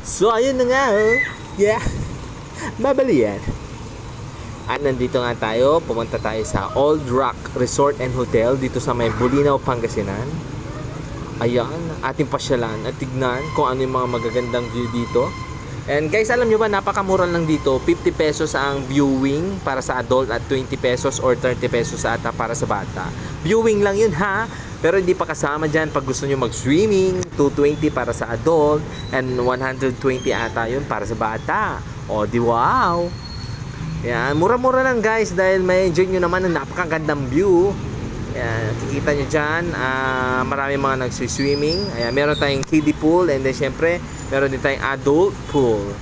So, ayun na nga, oh. Yeah. Babali yan. At nandito nga tayo. Pumunta tayo sa Old Rock Resort and Hotel dito sa may Bulinaw, Pangasinan. Ayan, ating pasyalan at tignan kung ano yung mga magagandang view dito. And guys, alam nyo ba, napakamura lang dito. 50 pesos ang viewing para sa adult at 20 pesos or 30 pesos ata para sa bata. Viewing lang yun ha. Pero hindi pa kasama dyan pag gusto nyo mag-swimming. 220 para sa adult and 120 ata yun para sa bata. O di wow. Yan, mura-mura lang guys dahil may enjoy nyo naman ang napakagandang view. Yan, kikita nyo dyan, marami mga nagsiswimming. Ayan, meron tayong kiddie pool and then syempre meron din tayong adult pool.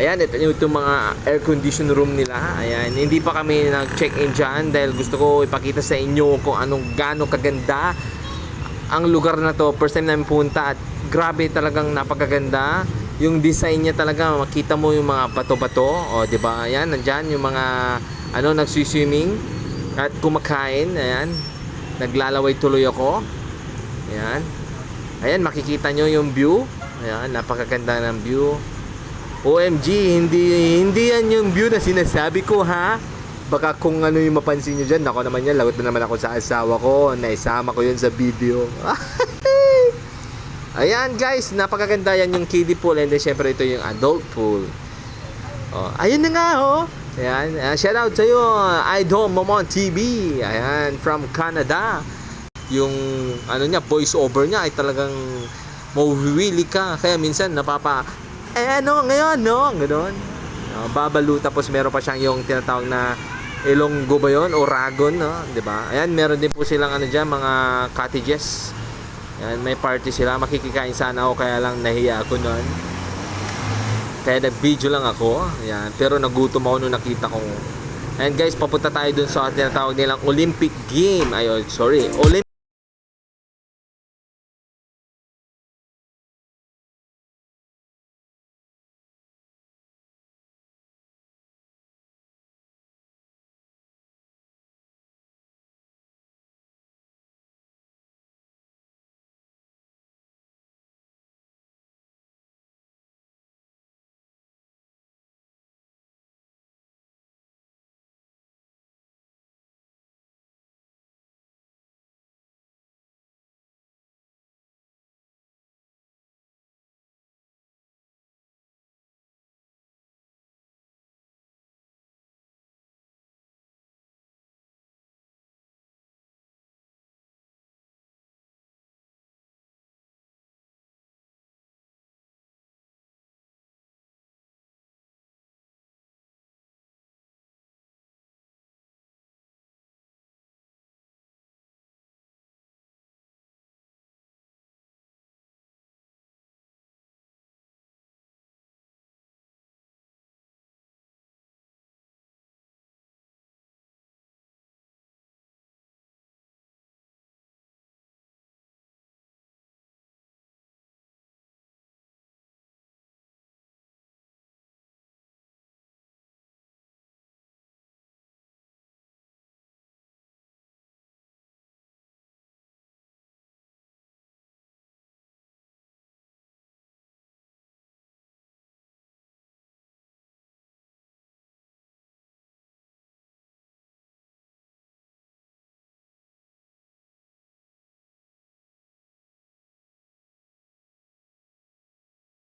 Ayan, ito yung mga air condition room nila. Ayan, hindi pa kami nag-check-in dyan dahil gusto ko ipakita sa inyo kung anong gano'ng kaganda ang lugar na to. First time namin punta at grabe, talagang napakaganda. Yung design niya talaga, makita mo yung mga bato-bato. O, di ba? Ayan, nandyan yung mga nagsiswimming at kumakain. Ayan, naglalaway tuloy ako. Ayan. Ayan, makikita nyo yung view. Ayan, napakaganda ng view. OMG, hindi yan yung view na sinasabi ko ha. Baka kung ano yung mapansin nyo dyan, ako naman yan, lagot na naman ako sa asawa ko. Naisama ko yun sa video. Ayan guys, napakaganda yan yung kiddie pool. And then syempre ito yung adult pool. Oh, ayun na nga oh. Ayan, shout out sa iyo, Idol Momon TV. Ayan, from Canada. Yung niya, voice over niya ay talagang mawiwili ka. Kaya minsan ngayon, no? Ganon. Babalo, tapos meron pa siyang yung tinatawag na Ilonggo ba yun? O Ragon, no? Diba? Ayan, meron din po silang dyan, mga cottages. Ayan, may party sila. Makikikain sana ako, kaya lang nahiya ako nun. Kaya nag-video lang ako. Ayan, pero nagutom ako nung nakita ko. And guys, papunta tayo dun sa tinatawag nilang Olympic Game. Ayun, sorry.